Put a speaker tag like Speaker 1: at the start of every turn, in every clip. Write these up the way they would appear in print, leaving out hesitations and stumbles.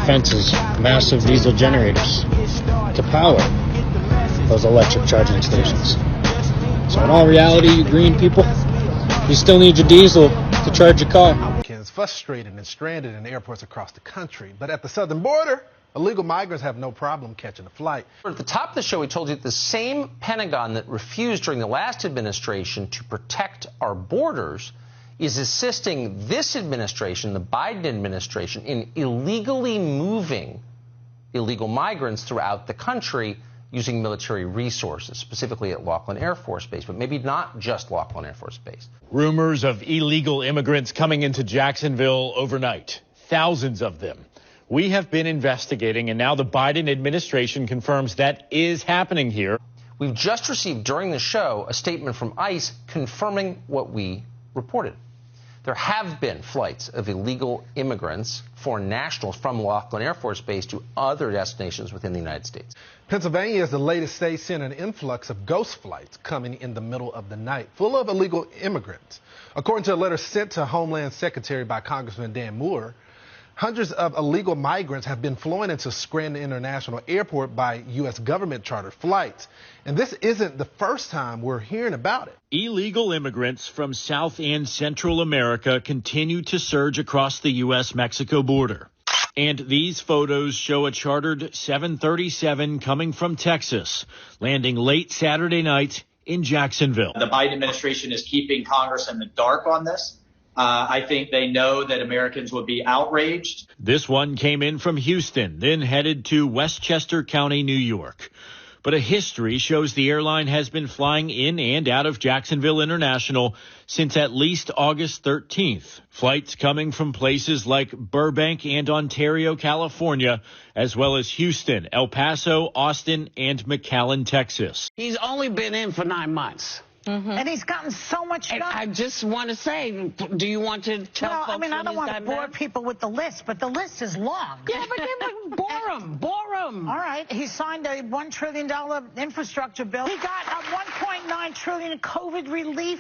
Speaker 1: fences massive diesel generators to power those electric charging stations. So in all reality, you green people, you still need your diesel to charge your car.
Speaker 2: Americans frustrated and stranded in airports across the country. But at the southern border, illegal migrants have no problem catching a flight.
Speaker 3: At the top of the show, we told you that the same Pentagon that refused during the last administration to protect our borders is assisting this administration, the Biden administration, in illegally moving illegal migrants throughout the country using military resources, specifically at Laughlin Air Force Base, but maybe not just Laughlin Air Force Base.
Speaker 4: Rumors of illegal immigrants coming into Jacksonville overnight, thousands of them. We have been investigating, and now the Biden administration confirms that is happening here.
Speaker 3: We've just received during the show a statement from ICE confirming what we reported. There have been flights of illegal immigrants, foreign nationals, from Laughlin Air Force Base to other destinations within the United States.
Speaker 2: Pennsylvania is the latest state seeing an influx of ghost flights coming in the middle of the night, full of illegal immigrants. According to a letter sent to Homeland Secretary by Congressman Dan Moore, hundreds of illegal migrants have been flown into Scranton International Airport by U.S. government chartered flights. And this isn't the first time we're hearing about it.
Speaker 4: Illegal immigrants from South and Central America continue to surge across the U.S.-Mexico border. And these photos show a chartered 737 coming from Texas, landing late Saturday night in Jacksonville.
Speaker 5: The Biden administration is keeping Congress in the dark on this. I think they know that Americans would be outraged.
Speaker 4: This one came in from Houston, then headed to Westchester County, New York. But a history shows the airline has been flying in and out of Jacksonville International since at least August 13th. Flights coming from places like Burbank and Ontario, California, as well as Houston, El Paso, Austin, and McAllen, Texas.
Speaker 6: He's only been in for 9 months.
Speaker 7: Mm-hmm. And he's gotten so much done.
Speaker 6: I just want to say, do you want to tell folks?
Speaker 7: I mean, I don't want to bore people with the list, but the list is long.
Speaker 6: Yeah, but then bore them.
Speaker 7: All right. He signed a $1 trillion infrastructure bill. He got a $1.9 trillion COVID relief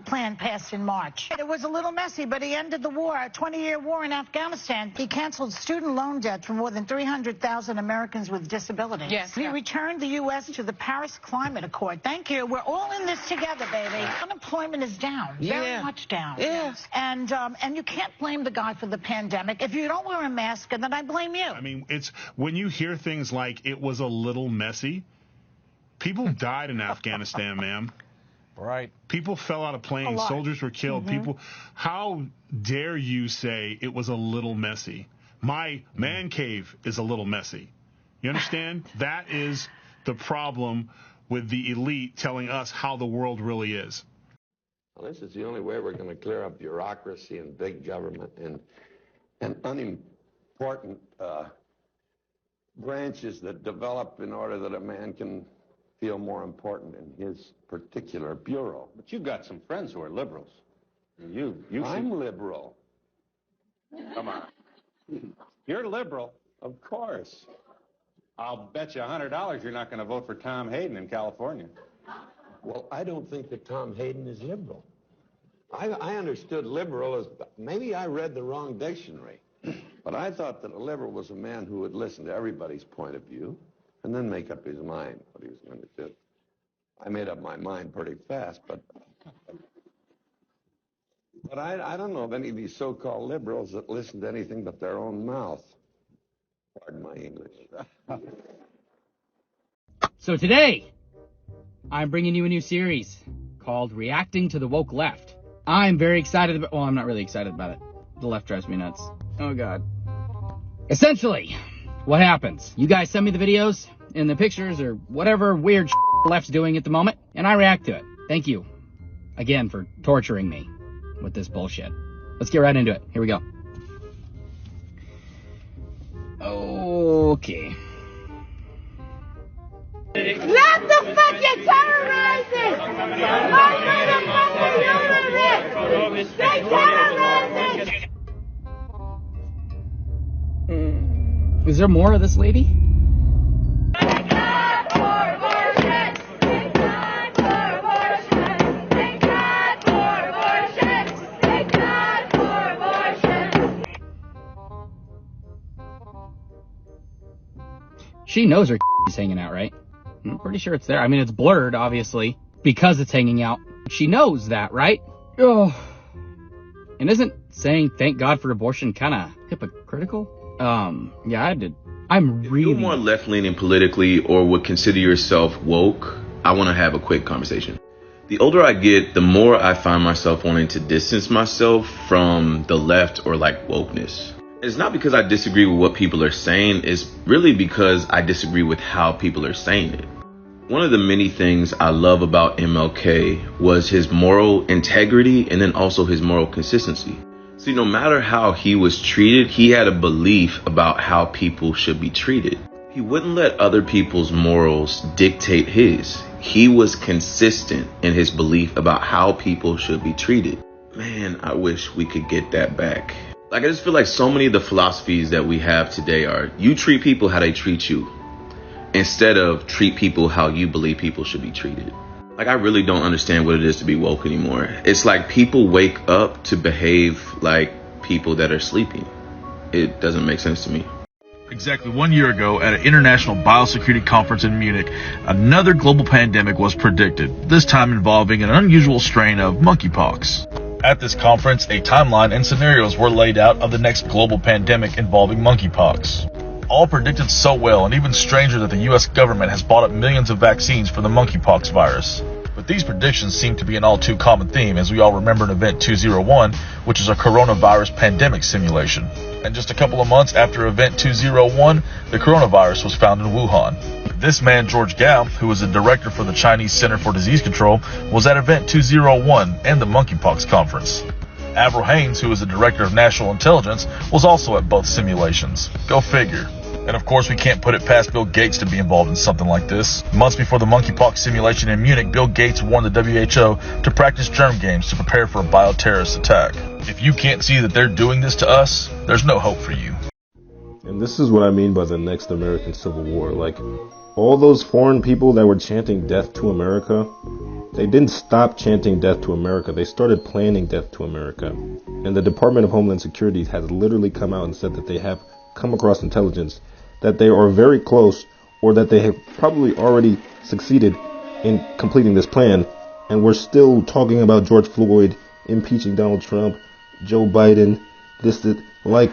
Speaker 7: plan passed in March. It was a little messy, but he ended the war, a 20-year war in Afghanistan. He canceled student loan debt for more than 300,000 Americans with disabilities.
Speaker 6: Yes.
Speaker 7: He returned the U.S. to the Paris Climate Accord. Thank you. We're all in this together, baby. Unemployment is down, very much down.
Speaker 6: Yes.
Speaker 7: And you can't blame the guy for the pandemic. If you don't wear a mask, then I blame you.
Speaker 8: I mean, it's when you hear things like it was a little messy. People died in Afghanistan, ma'am.
Speaker 2: Right.
Speaker 8: People fell out of planes. Soldiers were killed. People. How dare you say it was a little messy? My man cave is a little messy. You understand? That is the problem with the elite telling us how the world really is.
Speaker 9: Well, this is the only way we're going to clear up bureaucracy and big government and unimportant branches that develop in order that a man can feel more important in his particular bureau.
Speaker 10: But you've got some friends who are liberals.
Speaker 9: I'm liberal.
Speaker 10: Come on. You're liberal.
Speaker 9: Of course.
Speaker 10: I'll bet you $100 you're not going to vote for Tom Hayden in California.
Speaker 9: Well, I don't think that Tom Hayden is liberal. I understood liberal as, maybe I read the wrong dictionary, but I thought that a liberal was a man who would listen to everybody's point of view and then make up his mind what he was going to do. I made up my mind pretty fast, but I don't know of any of these so-called liberals that listen to anything but their own mouth. Pardon my English.
Speaker 11: So today, I'm bringing you a new series called Reacting to the Woke Left. I'm very excited about, well, I'm not really excited about it. The left drives me nuts. Oh, God. Essentially, what happens? You guys send me the videos and the pictures or whatever weird the left's doing at the moment, and I react to it. Thank you, again, for torturing me with this bullshit. Let's get right into it. Here we go. Okay.
Speaker 12: Not the fucking terrorizing! My motherfucking unit! They terrorizing!
Speaker 11: Is there more of this lady? She knows her is hanging out, right? I'm pretty sure it's there. I mean, it's blurred, obviously, because it's hanging out. She knows that, right? Oh. And isn't saying thank God for abortion kind of hypocritical? Yeah, I did. I'm really...
Speaker 13: If you're more left-leaning politically or would consider yourself woke, I want to have a quick conversation. The older I get, the more I find myself wanting to distance myself from the left or like wokeness. It's not because I disagree with what people are saying, it's really because I disagree with how people are saying it. One of the many things I love about MLK was his moral integrity and then also his moral consistency. See, no matter how he was treated, he had a belief about how people should be treated. He wouldn't let other people's morals dictate his. He was consistent in his belief about how people should be treated. Man, I wish we could get that back. Like, I just feel like so many of the philosophies that we have today are, you treat people how they treat you, instead of treat people how you believe people should be treated. Like, I really don't understand what it is to be woke anymore. It's like people wake up to behave like people that are sleeping. It doesn't make sense to me.
Speaker 14: Exactly 1 year ago, at an international biosecurity conference in Munich, another global pandemic was predicted, this time involving an unusual strain of monkeypox. At this conference, a timeline and scenarios were laid out of the next global pandemic involving monkeypox. All predicted so well, and even stranger that the U.S. government has bought up millions of vaccines for the monkeypox virus. But these predictions seem to be an all too common theme, as we all remember in Event 201, which is a coronavirus pandemic simulation. And just a couple of months after Event 201, the coronavirus was found in Wuhan. This man, George Gao, who was the director for the Chinese Center for Disease Control, was at Event 201 and the monkeypox conference. Avril Haines, who was the director of national intelligence, was also at both simulations. Go figure. And of course, we can't put it past Bill Gates to be involved in something like this. Months before the monkeypox simulation in Munich, Bill Gates warned the WHO to practice germ games to prepare for a bioterrorist attack. If you can't see that they're doing this to us, there's no hope for you.
Speaker 15: And this is what I mean by the next American Civil War. Like, all those foreign people that were chanting death to America, they didn't stop chanting death to America. They started planning death to America. And the Department of Homeland Security has literally come out and said that they have come across intelligence that they are very close, or that they have probably already succeeded in completing this plan. And we're still talking about George Floyd, impeaching Donald Trump, Joe Biden, like,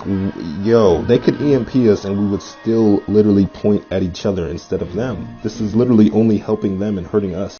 Speaker 15: yo, they could EMP us and we would still literally point at each other instead of them. This is literally only helping them and hurting us.